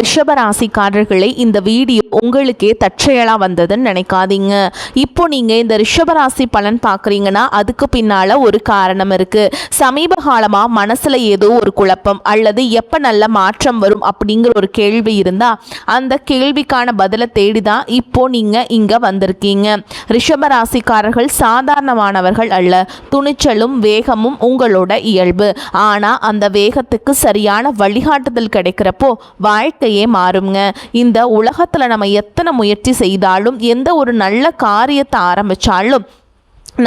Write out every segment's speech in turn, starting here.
ரிஷபராசிக்காரர்களே, இந்த வீடியோ உங்களுக்கே தற்செயலாக வந்ததுன்னு நினைக்காதீங்க. இப்போ நீங்கள் இந்த ரிஷபராசி பலன் பார்க்குறீங்கன்னா அதுக்கு பின்னால் ஒரு காரணம் இருக்குது. சமீப காலமாக மனசில் ஏதோ ஒரு குழப்பம் அல்லது எப்போ நல்ல மாற்றம் வரும் அப்படிங்கிற ஒரு கேள்வி இருந்தால் அந்த கேள்விக்கான பதிலை தேடி தான் இப்போ நீங்கள் இங்கே வந்திருக்கீங்க. ரிஷபராசிக்காரர்கள் சாதாரணமானவர்கள் அல்ல. துணிச்சலும் வேகமும் உங்களோட இயல்பு. ஆனால் அந்த வேகத்துக்கு சரியான வழிகாட்டுதல் கிடைக்கிறப்போ வாழ்க்கையே மாறுங்க. இந்த உலகத்துல நம்ம எத்தனை முயற்சி செய்தாலும் எந்த ஒரு நல்ல காரியத்தை ஆரம்பிச்சாலும்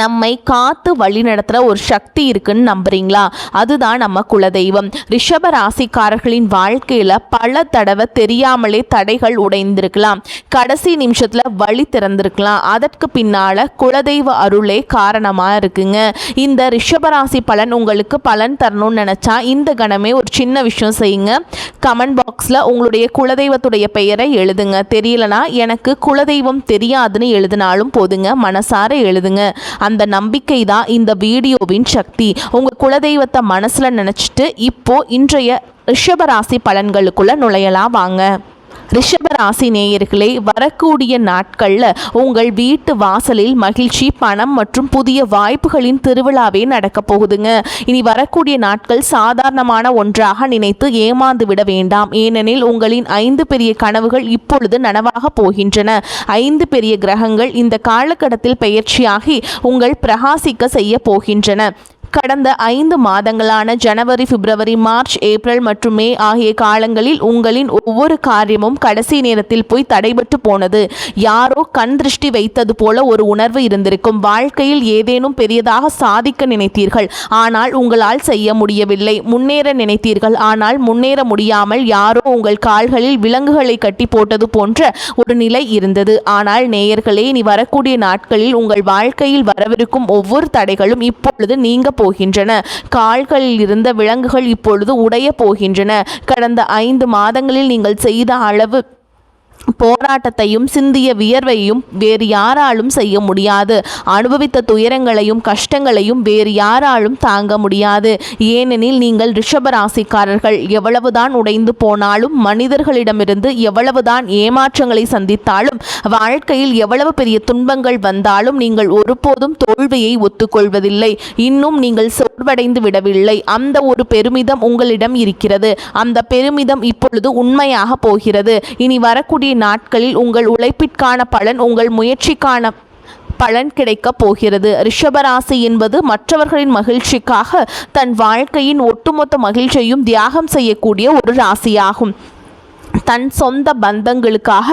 நம்மை காத்து வழி நடத்துகிற ஒரு சக்தி இருக்குன்னு நம்புறீங்களா? அதுதான் நம்ம குலதெய்வம். ரிஷப ராசிக்காரர்களின் வாழ்க்கையில் பல தடவை தெரியாமலே தடைகள் உடைந்திருக்கலாம். கடைசி நிமிஷத்தில் வழி திறந்திருக்கலாம். அதற்கு பின்னால் குலதெய்வ அருளே காரணமாக இருக்குங்க. இந்த ரிஷபராசி பலன் உங்களுக்கு பலன் தரணும்னு நினச்சா இந்த கணமே ஒரு சின்ன விஷயம் செய்யுங்க. கமெண்ட் பாக்ஸில் உங்களுடைய குலதெய்வத்துடைய பெயரை எழுதுங்க. தெரியலனா எனக்கு குலதெய்வம் தெரியாதுன்னு எழுதினாலும் போதுங்க. மனசார எழுதுங்க. அந்த நம்பிக்கை தான் இந்த வீடியோவின் சக்தி. உங்கள் குலதெய்வத்தை மனசில் நினச்சிட்டு இப்போ இன்றைய ரிஷபராசி பலன்களுக்குள்ளே நுழையலாம் வாங்க. ரிஷபராசி நேயர்களே, வரக்கூடிய நாட்களில் உங்கள் வீட்டு வாசலில் மகிழ்ச்சி, பணம் மற்றும் புதிய வாய்ப்புகளின் திருவிழாவே நடக்க போகுதுங்க. இனி வரக்கூடிய நாட்கள் சாதாரணமான ஒன்றாக நினைத்து ஏமாந்து விட வேண்டாம். ஏனெனில் உங்களின் 5 பெரிய கனவுகள் இப்பொழுது நனவாக போகின்றன. 5 பெரிய கிரகங்கள் இந்த காலகட்டத்தில் பெயர்ச்சியாகி உங்கள் பிரகாசிக்க செய்ய போகின்றன. கடந்த 5 மாதங்களான ஜனவரி, பிப்ரவரி, மார்ச், ஏப்ரல் மற்றும் மே ஆகிய காலங்களில் உங்களின் ஒவ்வொரு காரியமும் கடைசி நேரத்தில் போய் தடைபட்டு போனது. யாரோ கண் திருஷ்டி வைத்தது போல ஒரு உணர்வு இருந்திருக்கும். வாழ்க்கையில் ஏதேனும் பெரியதாக சாதிக்க நினைத்தீர்கள், ஆனால் உங்களால் செய்ய முடியவில்லை. முன்னேற நினைத்தீர்கள், ஆனால் முன்னேற முடியாமல் யாரோ உங்கள் கால்களில் விலங்குகளை கட்டி போட்டது போன்ற ஒரு நிலை இருந்தது. ஆனால் நேயர்களே, இனி வரக்கூடிய நாட்களில் உங்கள் வாழ்க்கையில் வரவிருக்கும் ஒவ்வொரு தடைகளும் இப்பொழுது நீங்க போகின்றன. கால்களில் இருந்த விலங்குகள் இப்பொழுது உடைய போகின்றன. கடந்த 5 மாதங்களில் நீங்கள் செய்த அளவு போராட்டத்தையும் சிந்திய வியர்வையும் வேறு யாராலும் செய்ய முடியாது. அனுபவித்த துயரங்களையும் கஷ்டங்களையும் வேறு யாராலும் தாங்க முடியாது. ஏனெனில் நீங்கள் ரிஷபராசிக்காரர்கள் எவ்வளவுதான் உடைந்து போனாலும், மனிதர்களிடமிருந்து எவ்வளவுதான் ஏமாற்றங்களை சந்தித்தாலும், வாழ்க்கையில் எவ்வளவு பெரிய துன்பங்கள் வந்தாலும் நீங்கள் ஒருபோதும் தோல்வியை ஒத்துக்கொள்வதில்லை. இன்னும் நீங்கள் சோர்வடைந்து விடவில்லை. அந்த ஒரு பெருமிதம் உங்களிடம் இருக்கிறது. அந்த பெருமிதம் இப்பொழுது உண்மையாக போகிறது. இனி வரக்கூடிய நாட்களில் உங்கள் உழைப்பிற்கான பலன், உங்கள் முயற்சிக்கான பலன் கிடைக்க போகிறது. ரிஷபராசி என்பது மற்றவர்களின் மகிழ்ச்சிக்காக தன் வாழ்க்கையின் ஒட்டுமொத்த மகிழ்ச்சியையும் தியாகம் செய்யக்கூடிய ஒரு ராசியாகும். தன் சொந்த பந்தங்களுக்காக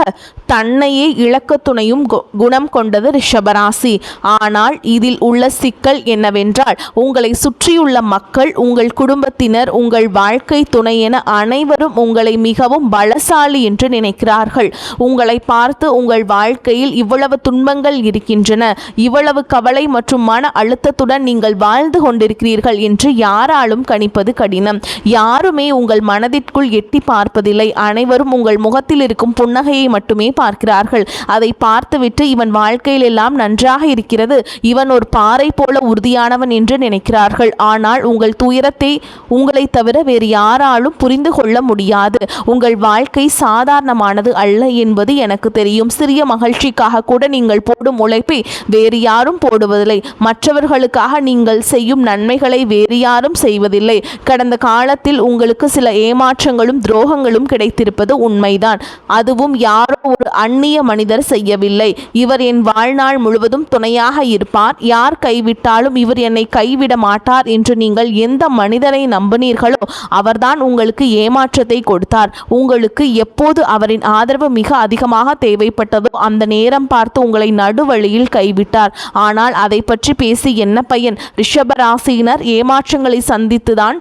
தன்னையே இழக்க துணையும் குணம் கொண்டது ரிஷபராசி. ஆனால் இதில் உள்ள சிக்கல் என்னவென்றால், உங்களை சுற்றியுள்ள மக்கள், உங்கள் குடும்பத்தினர், உங்கள் வாழ்க்கை துணை என அனைவரும் உங்களை மிகவும் பலசாலி என்று நினைக்கிறார்கள். உங்களை பார்த்து உங்கள் வாழ்க்கையில் இவ்வளவு துன்பங்கள் இருக்கின்றன, இவ்வளவு கவலை மற்றும் மன அழுத்தத்துடன் நீங்கள் வாழ்ந்து கொண்டிருக்கிறீர்கள் என்று யாராலும் கணிப்பது கடினம். யாருமே உங்கள் மனதிற்குள் எட்டி பார்ப்பதில்லை. அனைவரும் உங்கள் முகத்தில் இருக்கும் புன்னகையை மட்டுமே பார்க்கிறார்கள். அதை பார்த்துவிட்டு இவன் வாழ்க்கையில் எல்லாம் நன்றாக இருக்கிறது, இவன் ஒரு பாறை போல உறுதியானவன் என்று நினைக்கிறார்கள். ஆனால் உங்கள் துயரத்தை உங்களை தவிர வேறு யாராலும் புரிந்து கொள்ள முடியாது. உங்கள் வாழ்க்கை சாதாரணமானது அல்ல என்பது எனக்கு தெரியும். சிறிய மகிழ்ச்சிக்காக கூட நீங்கள் போடும் உழைப்பை வேறு யாரும் போடுவதில்லை. மற்றவர்களுக்காக நீங்கள் செய்யும் நன்மைகளை வேறு யாரும் செய்வதில்லை. கடந்த காலத்தில் உங்களுக்கு சில ஏமாற்றங்களும் துரோகங்களும் கிடைத்திருப்பது உண்மைதான். அதுவும் யாரோ ஒரு அந்நிய மனிதர் செய்யவில்லை. இவர் என் வாழ்நாள் முழுவதும் துணையாக இருப்பார், யார் கைவிட்டாலும் இவர் என்னை கைவிட மாட்டார் என்று நீங்கள் எந்த மனிதரை நம்பினீர்களோ அவர்தான் உங்களுக்கு ஏமாற்றத்தை கொடுத்தார். உங்களுக்கு எப்போது அவரின் ஆதரவு மிக அதிகமாக தேவைப்பட்டதோ அந்த நேரம் பார்த்து உங்களை நடுவழியில் கைவிட்டார். ஆனால் அதை பற்றி பேசி என்ன பயன்? ரிஷபராசியினர் ஏமாற்றங்களை சந்தித்துதான்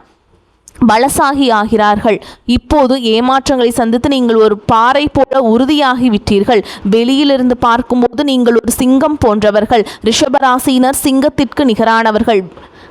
பலசாகி ஆகிறார்கள். இப்போது ஏமாற்றங்களை சந்தித்து நீங்கள் ஒரு பாறை போல உறுதியாகி விட்டீர்கள். வெளியிலிருந்து பார்க்கும்போது நீங்கள் ஒரு சிங்கம் போன்றவர்கள். ரிஷபராசியினர் சிங்கத்திற்கு நிகரானவர்கள்.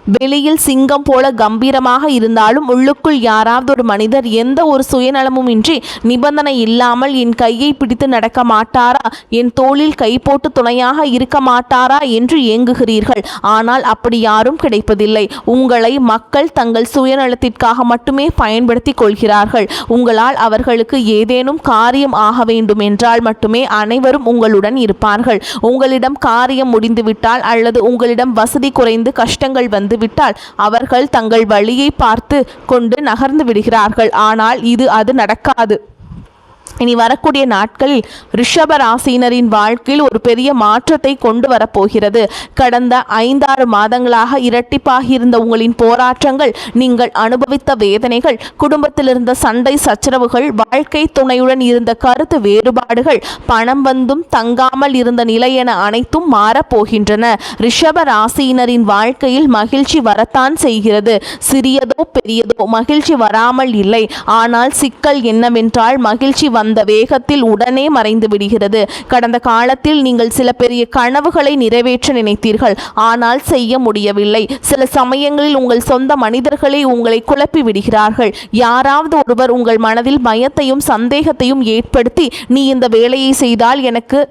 வெளியில் சிங்கம் போல கம்பீரமாக இருந்தாலும் உள்ளுக்குள் யாராவது ஒரு மனிதர் எந்த ஒரு சுயநலமும் இன்றி நிபந்தனை இல்லாமல் என் கையை பிடித்து நடக்க மாட்டாரா, என் தோளில் கை போட்டு துணையாக இருக்க மாட்டாரா என்று ஏங்குகிறீர்கள். ஆனால் அப்படி யாரும் கிடைப்பதில்லை. உங்களை மக்கள் தங்கள் சுயநலத்திற்காக மட்டுமே பயன்படுத்தி கொள்கிறார்கள். உங்களால் அவர்களுக்கு ஏதேனும் காரியம் ஆக வேண்டும் என்றால் மட்டுமே அனைவரும் உங்களுடன் இருப்பார்கள். உங்களிடம் காரியம் முடிந்துவிட்டால் அல்லது உங்களிடம் வசதி குறைந்து கஷ்டங்கள் வந்து விட்டால் அவர்கள் தங்கள் வழியை பார்த்து கொண்டு நகர்ந்து விடுகிறார்கள். ஆனால் அது நடக்காது. இனி வரக்கூடிய நாட்களில் ரிஷப ராசியினரின் வாழ்க்கையில் ஒரு பெரிய மாற்றத்தை கொண்டு வரப்போகிறது. கடந்த 5-6 மாதங்களாக இரட்டிப்பாகி இருந்த உங்களின் போராட்டங்கள், நீங்கள் அனுபவித்த வேதனைகள், குடும்பத்தில் இருந்த சண்டை சச்சரவுகள், வாழ்க்கை துணையுடன் இருந்த கருத்து வேறுபாடுகள், பணம் வந்தும் தங்காமல் இருந்த நிலை என அனைத்தும் மாறப்போகின்றன. ரிஷப ராசியினரின் வாழ்க்கையில் மகிழ்ச்சி வரத்தான் செய்கிறது. சிறியதோ பெரியதோ மகிழ்ச்சி வராமல் இல்லை. ஆனால் சிக்கல் என்னவென்றால் மகிழ்ச்சி வந்த வேகத்தில் உடனே மறைந்து விடுகிறது. கடந்த காலத்தில் நீங்கள் சில பெரிய கனவுகளை நிறைவேற்ற நினைத்தீர்கள், ஆனால் செய்ய முடியவில்லை. சில சமயங்களில் உங்கள் சொந்த மனிதர்களை உங்களை குழப்பி விடுகிறார்கள். யாராவது ஒருவர் உங்கள் மனதில் பயத்தையும் சந்தேகத்தையும் ஏற்படுத்தி, நீ இந்த வேலையை செய்தால் எனக்கு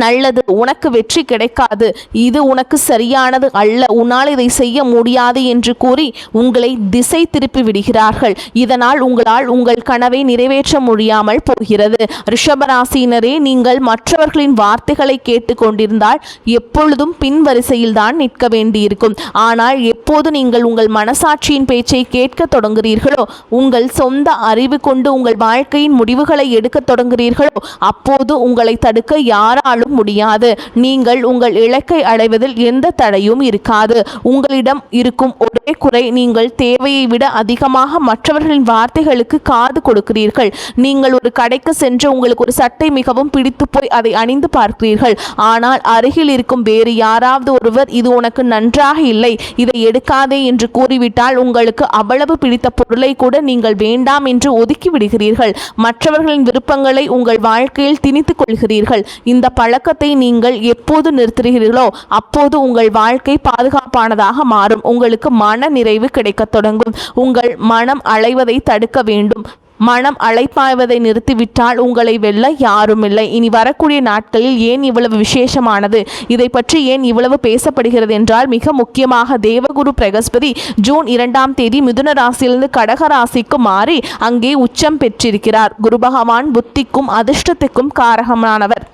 நல்லது, உனக்கு வெற்றி கிடைக்காது, இது உனக்கு சரியானது அல்ல, உன்னால் இதை செய்ய முடியாது என்று கூறி உங்களை திசை திருப்பி விடுகிறார்கள். இதனால் உங்களால் உங்கள் கனவை நிறைவேற்ற முடியாமல் போகிறது. ரிஷபராசியினரே, நீங்கள் மற்றவர்களின் வார்த்தைகளை கேட்டுக்கொண்டிருந்தால் எப்பொழுதும் பின்வரிசையில் தான் நிற்க வேண்டியிருக்கும். ஆனால் எப்போது நீங்கள் உங்கள் மனசாட்சியின் பேச்சை கேட்க தொடங்குகிறீர்களோ, உங்கள் சொந்த அறிவு கொண்டு உங்கள் வாழ்க்கையின் முடிவுகளை எடுக்க தொடங்குகிறீர்களோ, அப்போது உங்களை தடுக்க யாராலும் முடியாது. நீங்கள் உங்கள் இலக்கை அடைவதில் எந்த தடையும் இருக்காது. உங்களிடம் இருக்கும் ஒரே குறை, நீங்கள் தேவையை விட அதிகமாக மற்றவர்களின் வார்த்தைகளுக்கு காது கொடுக்கிறீர்கள். நீங்கள் ஒரு கடைக்கு சென்று உங்களுக்கு ஒரு சட்டை மிகவும் பிடித்து போய் அதை அணிந்து பார்க்கிறீர்கள். ஆனால் அருகில் இருக்கும் வேறு யாராவது ஒருவர், இது உனக்கு நன்றாக இல்லை, இதை எடுக்காதே என்று கூறிவிட்டால் உங்களுக்கு அவ்வளவு பிடித்த பொருளை கூட நீங்கள் வேண்டாம் என்று ஒதுக்கி விடுகிறீர்கள். மற்றவர்களின் விருப்பங்களை உங்கள் வாழ்க்கையில் திணித்துக் கொள்கிறீர்கள். இந்த பழக்கத்தை நீங்கள் எப்போது நிறுத்துகிறீர்களோ அப்போது உங்கள் வாழ்க்கை பாதுகாப்பானதாக மாறும். உங்களுக்கு மன நிறைவு கிடைக்கத் தொடங்கும். உங்கள் மனம் அலைவதை தடுக்க வேண்டும். மனம் அலைப்பாய்வதை நிறுத்திவிட்டால் உங்களை வெல்ல யாரும் இல்லை. இனி வரக்கூடிய நாட்களில் ஏன் இவ்வளவு விசேஷமானது, இதை பற்றி ஏன் இவ்வளவு பேசப்படுகிறது என்றால், மிக முக்கியமாக தேவகுரு பிரகஸ்பதி ஜூன் 2ஆம் தேதி மிதுன ராசியிலிருந்து கடக ராசிக்கு மாறி அங்கே உச்சம் பெற்றிருக்கிறார். குரு பகவான் புத்திக்கும் அதிர்ஷ்டத்துக்கும் காரகமானவர்.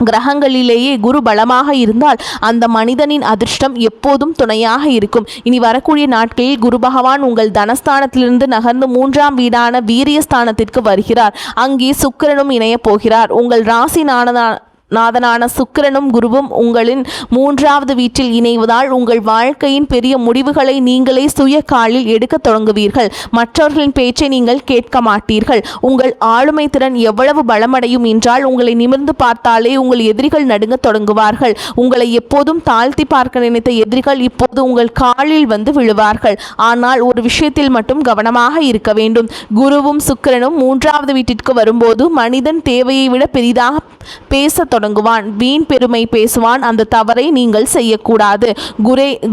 கிரகங்களிலேயே குரு பலமாக இருந்தால் அந்த மனிதனின் அதிர்ஷ்டம் எப்போதும் துணையாக இருக்கும். இனி வரக்கூடிய நாட்களில் குரு பகவான் உங்கள் தனஸ்தானத்திலிருந்து நகர்ந்து 3ஆம் வீடான வீரியஸ்தானத்திற்கு வருகிறார். அங்கே சுக்கிரனும் இணைய போகிறார். உங்கள் ராசி நாதனான சுக்கிரனும் குருவும் உங்களின் 3வது வீட்டில் இணைவதால் உங்கள் வாழ்க்கையின் பெரிய முடிவுகளை நீங்களே சுய காலில் எடுக்க தொடங்குவீர்கள். மற்றவர்களின் பேச்சை நீங்கள் கேட்க மாட்டீர்கள். உங்கள் ஆளுமை திறன் எவ்வளவு பலமடையும் என்றால், உங்களை நிமிர்ந்து பார்த்தாலே உங்கள் எதிரிகள் நடுங்க தொடங்குவார்கள். உங்களை எப்போதும் தாழ்த்தி பார்க்க நினைத்த எதிரிகள் இப்போது உங்கள் காலில் வந்து விழுவார்கள். ஆனால் ஒரு விஷயத்தில் மட்டும் கவனமாக இருக்க வேண்டும். குருவும் சுக்கிரனும் 3வது வீட்டிற்கு வரும்போது மனிதன் தேவையை விட பெரிதாக பேச தொடங்குவான். வீண் பெருமை பேசுவான். அந்த தவறை நீங்கள் செய்யக்கூடாது.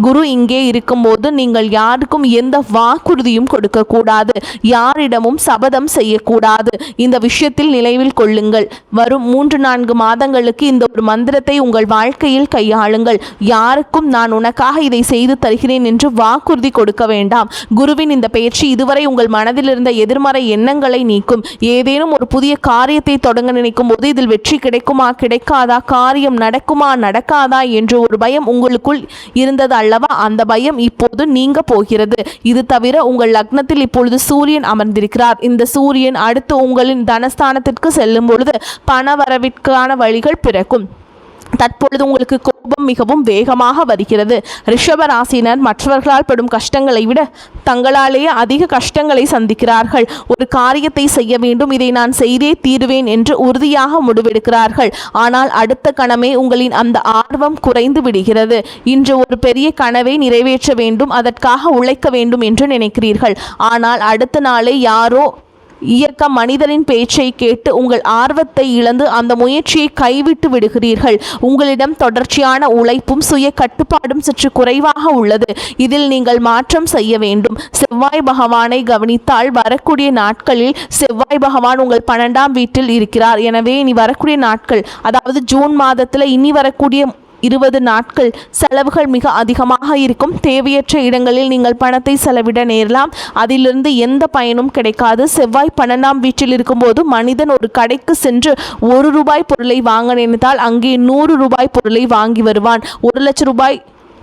குரு இங்கே இருக்கும்போது நீங்கள் யாருக்கும் எந்த வாக்குறுதியும் கொடுக்க கூடாது. யாரிடமும் சபதம் செய்யக்கூடாது. இந்த விஷயத்தில் நினைவில் கொள்ளுங்கள். வரும் 3-4 மாதங்களுக்கு இந்த ஒரு மந்திரத்தை உங்கள் வாழ்க்கையில் கையாளுங்கள். யாருக்கும் நான் உனக்காக இதை செய்து தருகிறேன் என்று வாக்குறுதி கொடுக்க வேண்டாம். குருவின் இந்த பயிற்சி இதுவரை உங்கள் மனதில் இருந்த எதிர்மறை எண்ணங்களை நீக்கும். ஏதேனும் ஒரு புதிய காரியத்தை தொடங்க நினைக்கும் போது இதில் வெற்றி கிடைக்குமா கிடைக்காதா, காரியம் நடக்குமா நடக்காதா என்று ஒரு பயம் உங்களுக்குள் இருந்தது அல்லவா, அந்த பயம் இப்போது நீங்க போகிறது. இது தவிர உங்கள் லக்னத்தில் இப்பொழுது சூரியன் அமர்ந்திருக்கிறார். இந்த சூரியன் அடுத்து உங்களின் தனஸ்தானத்திற்கு செல்லும் பொழுது பண வரவிற்கான வழிகள் பிறக்கும். தற்பொழுது உங்களுக்கு கோபம் மிகவும் வேகமாக வருகிறது. ரிஷப ராசியினர் மற்றவர்களால் படும் கஷ்டங்களை விட தங்களாலேயே அதிக கஷ்டங்களை சந்திக்கிறார்கள். ஒரு காரியத்தை செய்ய வேண்டும், இதை நான் செய்தே தீருவேன் என்று உறுதியாக முடிவெடுக்கிறார்கள். ஆனால் அடுத்த கணமே உங்களின் அந்த ஆர்வம் குறைந்து விடுகிறது. இன்று ஒரு பெரிய கனவை நிறைவேற்ற வேண்டும், அதற்காக உழைக்க வேண்டும் என்று நினைக்கிறீர்கள். ஆனால் அடுத்த நாளே யாரோ இயக்க மனிதரின் பேச்சை கேட்டு உங்கள் ஆர்வத்தை இழந்து அந்த முயற்சியை கைவிட்டு விடுகிறீர்கள். உங்களிடம் தொடர்ச்சியான உழைப்பும் சுய கட்டுப்பாடும் சற்று குறைவாக உள்ளது. இதில் நீங்கள் மாற்றம் செய்ய வேண்டும். செவ்வாய் பகவானை கவனித்தால் வரக்கூடிய நாட்களில் செவ்வாய் பகவான் உங்கள் 12ஆம் வீட்டில் இருக்கிறார். எனவே இனி வரக்கூடிய நாட்கள், அதாவது ஜூன் மாதத்தில் இனி வரக்கூடிய 20 நாட்கள் செலவுகள் மிக அதிகமாக இருக்கும். தேவையற்ற இடங்களில் நீங்கள் பணத்தை செலவிட நேரலாம். அதிலிருந்து எந்த பயனும் கிடைக்காது. செவ்வாய் 12ஆம் வீட்டில் இருக்கும்போது மனிதன் ஒரு கடைக்கு சென்று ₹1 பொருளை வாங்க நினைத்தால் அங்கே ₹100 பொருளை வாங்கி வருவான். 1 லட்சம் ரூபாய்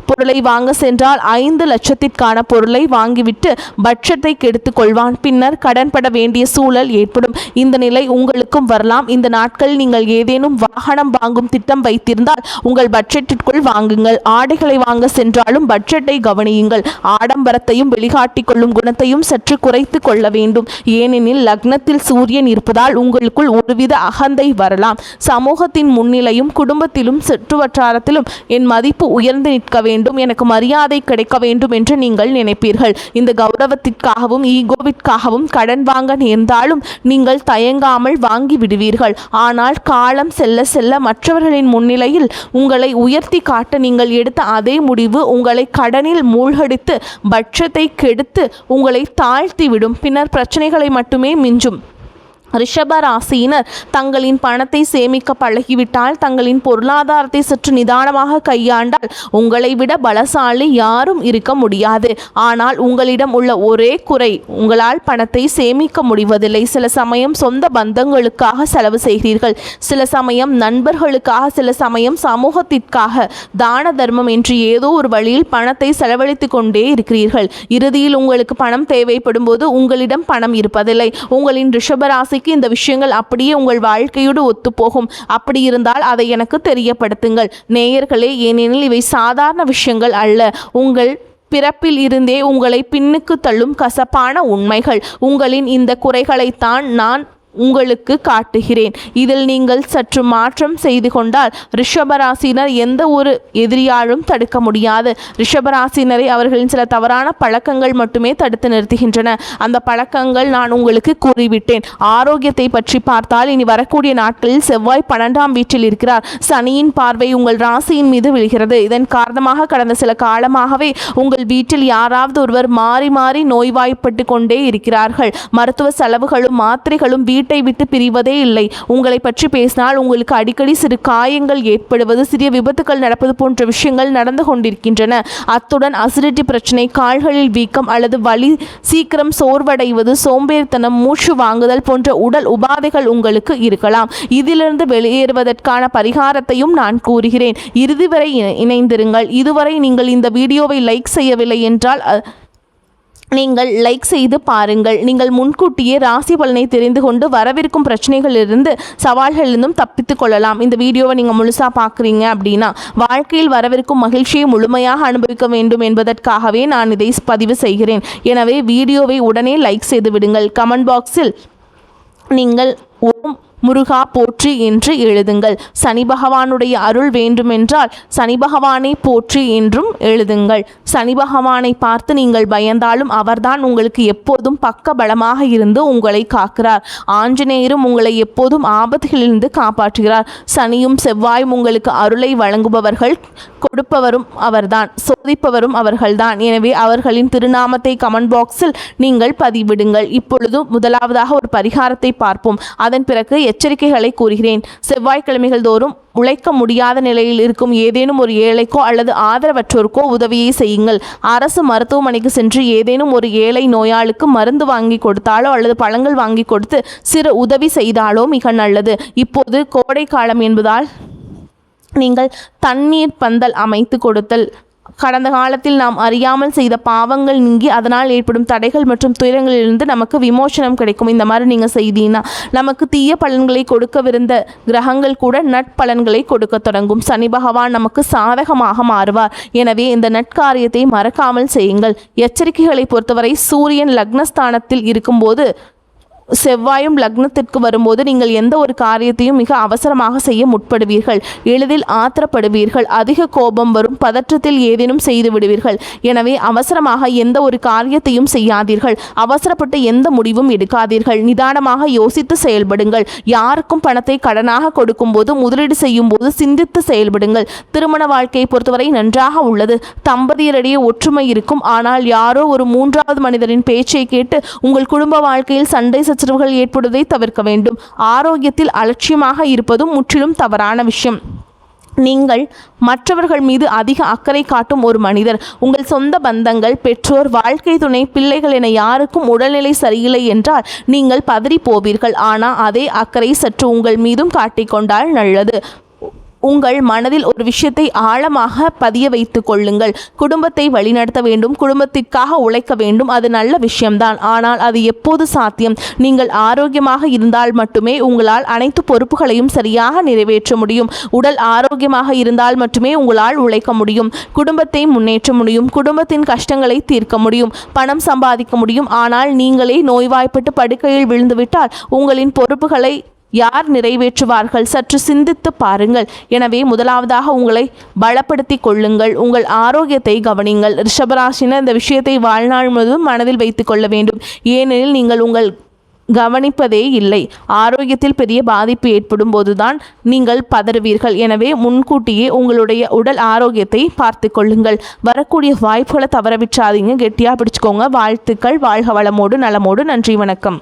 பொருளை வாங்க சென்றால் 5 லட்சத்திற்கான பொருளை வாங்கிவிட்டு பட்ஜெட்டை கெடுத்து கொள்வான். பின்னர் கடன்பட வேண்டிய சூழல் ஏற்படும். இந்த நிலை உங்களுக்கும் வரலாம். இந்த நாட்கள் நீங்கள் ஏதேனும் வாகனம் வாங்கும் திட்டம் வைத்திருந்தால் உங்கள் பட்ஜெட்டிற்குள் வாங்குங்கள். ஆடைகளை வாங்க சென்றாலும் பட்ஜெட்டை கவனியுங்கள். ஆடம்பரத்தையும் வெளிக்காட்டிக் கொள்ளும் குணத்தையும் சற்று குறைத்து கொள்ள வேண்டும். ஏனெனில் லக்னத்தில் சூரியன் இருப்பதால் உங்களுக்குள் ஒருவித அகந்தை வரலாம். சமூகத்தின் முன்னிலையும் குடும்பத்திலும் சுற்றுவட்டாரத்திலும் என் மதிப்பு உயர்ந்து நிற்க வேண்டும், எனக்கு மரியாதை கிடைக்க வேண்டும் என்று நீங்கள் நினைப்பீர்கள். இந்த கௌரவத்திற்காகவும் ஈகோவிற்காகவும் கடன் வாங்க நேர்ந்தாலும் நீங்கள் தயங்காமல் வாங்கி விடுவீர்கள். ஆனால் காலம் செல்ல செல்ல மற்றவர்களின் முன்னிலையில் உங்களை உயர்த்தி காட்ட நீங்கள் எடுத்த அதே முடிவு உங்களை கடனில் மூழ்கடித்து பட்ஜெட்டை கெடுத்து உங்களை தாழ்த்திவிடும். பின்னர் பிரச்சனைகளை மட்டுமே மிஞ்சும். ரிஷப ராசியினர் தங்களின் பணத்தை சேமிக்க பழகிவிட்டால், தங்களின் பொருளாதாரத்தை சற்று நிதானமாக கையாண்டால் உங்களை விட பலசாலி யாரும் இருக்க முடியாது. ஆனால் உங்களிடம் உள்ள ஒரே குறை, உங்களால் பணத்தை சேமிக்க முடிவதில்லை. சில சமயம் சொந்த பந்தங்களுக்காக செலவு செய்கிறீர்கள், சில சமயம் நண்பர்களுக்காக, சில சமயம் சமூகத்திற்காக, தான தர்மம் என்று ஏதோ ஒரு வழியில் பணத்தை செலவழித்து கொண்டே இருக்கிறீர்கள். இறுதியில் உங்களுக்கு பணம் தேவைப்படும் போது உங்களிடம் பணம் இருப்பதில்லை. உங்களின் ரிஷபராசி இந்த விஷயங்கள் அப்படியே உங்கள் வாழ்க்கையோடு ஒத்துப்போகும். அப்படி இருந்தால் அதை எனக்கு தெரியப்படுத்துங்கள் நேயர்களே. ஏனெனில் இவை சாதாரண விஷயங்கள் அல்ல. உங்கள் பிறப்பில் இருந்தே உங்களை பின்னுக்கு தள்ளும் கசப்பான உண்மைகள். உங்களின் இந்த குறைகளைத்தான் நான் உங்களுக்கு காட்டுகிறேன். இதில் நீங்கள் சற்று மாற்றம் செய்து கொண்டால் ரிஷபராசினர் எந்த ஒரு எதிரியாலும் தடுக்க முடியாது. ரிஷபராசினரை அவர்களின் சில தவறான பழக்கங்கள் மட்டுமே தடுத்து நிறுத்துகின்றன. அந்த பழக்கங்கள் நான் உங்களுக்கு கூறிவிட்டேன். ஆரோக்கியத்தை பற்றி பார்த்தால் இனி வரக்கூடிய நாட்களில் செவ்வாய் 12ஆம் வீட்டில் இருக்கிறார். சனியின் பார்வை உங்கள் ராசியின் மீது விழுகிறது. இதன் காரணமாக கடந்த சில காலமாகவே உங்கள் வீட்டில் யாராவது ஒருவர் மாறி மாறி நோய்வாய்ப்பட்டு கொண்டே இருக்கிறார்கள். மருத்துவ செலவுகளும் மாத்திரைகளும் வீட்டை விட்டு பிரிவதே இல்லை. உங்களை பற்றி பேசினால் உங்களுக்கு அடிக்கடி சிறு காயங்கள் ஏற்படுவது, சிறிய விபத்துக்கள் நடப்பது போன்ற விஷயங்கள் நடந்து கொண்டிருக்கின்றன. அத்துடன் அசிடிட்டி பிரச்சனை, கால்களில் வீக்கம் அல்லது வலி, சீக்கிரம் சோர்வடைவது, சோம்பேறித்தனம், மூச்சு வாங்குதல் போன்ற உடல் உபாதைகள் உங்களுக்கு இருக்கலாம். இதிலிருந்து வெளியேறுவதற்கான பரிகாரத்தையும் நான் கூறுகிறேன். இறுதி வரை இணைந்திருங்கள். இதுவரை நீங்கள் இந்த வீடியோவை லைக் செய்யவில்லை என்றால் நீங்கள் லைக் செய்து பாருங்கள். நீங்கள் முன்கூட்டியே ராசி பலனை தெரிந்து கொண்டு வரவிருக்கும் பிரச்சனைகளிலிருந்து, சவால்களிலிருந்தும் தப்பித்து கொள்ளலாம். இந்த வீடியோவை நீங்கள் முழுசாக பார்க்குறீங்க அப்படின்னா வாழ்க்கையில் வரவிருக்கும் மகிழ்ச்சியை முழுமையாக அனுபவிக்க வேண்டும் என்பதற்காகவே நான் இதை பதிவு செய்கிறேன். எனவே வீடியோவை உடனே லைக் செய்து விடுங்கள். கமெண்ட் பாக்ஸில் நீங்கள் ஓம் முருகா போற்றி என்று எழுதுங்கள். சனி பகவானுடைய அருள் வேண்டுமென்றால் சனி பகவானை போற்றி என்றும் எழுதுங்கள். சனி பகவானை பார்த்து நீங்கள் பயந்தாலும் அவர்தான் உங்களுக்கு எப்போதும் பக்க பலமாக இருந்து உங்களை காக்கிறார். ஆஞ்சநேயரும் உங்களை எப்போதும் ஆபத்துகளிலிருந்து காப்பாற்றுகிறார். சனியும் செவ்வாயும் உங்களுக்கு அருளை வழங்குபவர்கள், கொடுப்பவரும் அவர்தான், சோதிப்பவரும் அவர்கள்தான். எனவே அவர்களின் திருநாமத்தை கமெண்ட் பாக்ஸில் நீங்கள் பதிவிடுங்கள். இப்பொழுது முதலாவதாக ஒரு பரிகாரத்தை பார்ப்போம். அதன் பிறகு எச்சரிக்கைகளை கூறுகிறேன். செவ்வாய்க்கிழமைகள் தோறும் உழைக்க முடியாத நிலையில் இருக்கும் ஏதேனும் ஒரு ஏழைக்கோ அல்லது ஆதரவற்றோருக்கோ உதவியை செய்யுங்கள். அரசு மருத்துவமனைக்கு சென்று ஏதேனும் ஒரு ஏழை நோயாளுக்கு மருந்து வாங்கி கொடுத்தாலோ அல்லது பழங்கள் வாங்கி கொடுத்து சிறு உதவி செய்தாலோ மிக நல்லது. இப்போது கோடை காலம் என்பதால் நீங்கள் தண்ணீர் பந்தல் அமைத்து கொடுத்தல், கடந்த காலத்தில் நாம் அறியாமல் செய்த பாவங்கள் நீங்கி அதனால் ஏற்படும் தடைகள் மற்றும் துயரங்களிலிருந்து நமக்கு விமோசனம் கிடைக்கும். இந்த மாதிரி நீங்கள் செய்தீங்கன்னா நமக்கு தீய பலன்களை கொடுக்கவிருந்த கிரகங்கள் கூட நட்பலன்களை கொடுக்க தொடங்கும். சனி பகவான் நமக்கு சாதகமாக மாறுவார். எனவே இந்த நட்காரியத்தை மறக்காமல் செய்யுங்கள். எச்சரிக்கைகளை பொறுத்தவரை சூரியன் லக்னஸ்தானத்தில் இருக்கும்போது செவ்வாயும் லக்னத்திற்கு வரும்போது நீங்கள் எந்த ஒரு காரியத்தையும் மிக அவசரமாக செய்ய முற்படுவீர்கள். எளிதில் ஆத்திரப்படுவீர்கள். அதிக கோபம் வரும். பதற்றத்தில் ஏதேனும் செய்து விடுவீர்கள். எனவே அவசரமாக எந்த ஒரு காரியத்தையும் செய்யாதீர்கள். அவசரப்பட்டு எந்த முடிவும் எடுக்காதீர்கள். நிதானமாக யோசித்து செயல்படுங்கள். யாருக்கும் பணத்தை கடனாக கொடுக்கும் போது, முதலீடு செய்யும் போது சிந்தித்து செயல்படுங்கள். திருமண வாழ்க்கையை பொறுத்தவரை நன்றாக உள்ளது. தம்பதியரிடையே ஒற்றுமை இருக்கும். ஆனால் யாரோ ஒரு மூன்றாவது மனிதரின் பேச்சை கேட்டு உங்கள் குடும்ப வாழ்க்கையில் சண்டை சச்சரவுகள் ஏற்படுவதை தவிர்க்க வேண்டும். ஆரோக்கியத்தில் அலட்சியமாக இருப்பதும் முற்றிலும் தவறான விஷயம். நீங்கள் மற்றவர்கள் மீது அதிக அக்கறை காட்டும் ஒரு மனிதர். உங்கள் சொந்த பந்தங்கள், பெற்றோர், வாழ்க்கை துணை, பிள்ளைகள் என யாருக்கும் உடல்நிலை சரியில்லை என்றால் நீங்கள் பதறி போவீர்கள். ஆனால் அதே அக்கறை சற்று உங்கள் மீதும் காட்டிக்கொண்டால் நல்லது. உங்கள் மனதில் ஒரு விஷயத்தை ஆழமாக பதிய வைத்து கொள்ளுங்கள். குடும்பத்தை வழிநடத்த வேண்டும், குடும்பத்திற்காக உழைக்க வேண்டும். அது நல்ல விஷயம்தான். ஆனால் அது எப்போது சாத்தியம்? நீங்கள் ஆரோக்கியமாக இருந்தால் மட்டுமே உங்களால் அனைத்து பொறுப்புகளையும் சரியாக நிறைவேற்ற முடியும். உடல் ஆரோக்கியமாக இருந்தால் மட்டுமே உங்களால் உழைக்க முடியும், குடும்பத்தை முன்னேற்ற முடியும், குடும்பத்தின் கஷ்டங்களை தீர்க்க முடியும், பணம் சம்பாதிக்க முடியும். ஆனால் நீங்களே நோய்வாய்ப்பட்டு படுக்கையில் விழுந்துவிட்டால் உங்களின் பொறுப்புகளை யார் நிறைவேற்றுவார்கள்? சற்று சிந்தித்து பாருங்கள். எனவே முதலாவதாக உங்களை பலப்படுத்தி கொள்ளுங்கள். உங்கள் ஆரோக்கியத்தை கவனிங்கள். ரிஷபராசினர் இந்த விஷயத்தை வாழ்நாள் முழுவதும் மனதில் வைத்து கொள்ள வேண்டும். ஏனெனில் நீங்கள் உங்கள் கவனிப்பதே இல்லை. ஆரோக்கியத்தில் பெரிய பாதிப்பு ஏற்படும் போதுதான் நீங்கள் பதறுவீர்கள். எனவே முன்கூட்டியே உங்களுடைய உடல் ஆரோக்கியத்தை பார்த்து கொள்ளுங்கள். வரக்கூடிய வாய்ப்புகளை தவற விட்டுறாதீங்க. கெட்டியாக பிடிச்சுக்கோங்க. வாழ்த்துக்கள். வாழ்க வளமோடு நலமோடு. நன்றி, வணக்கம்.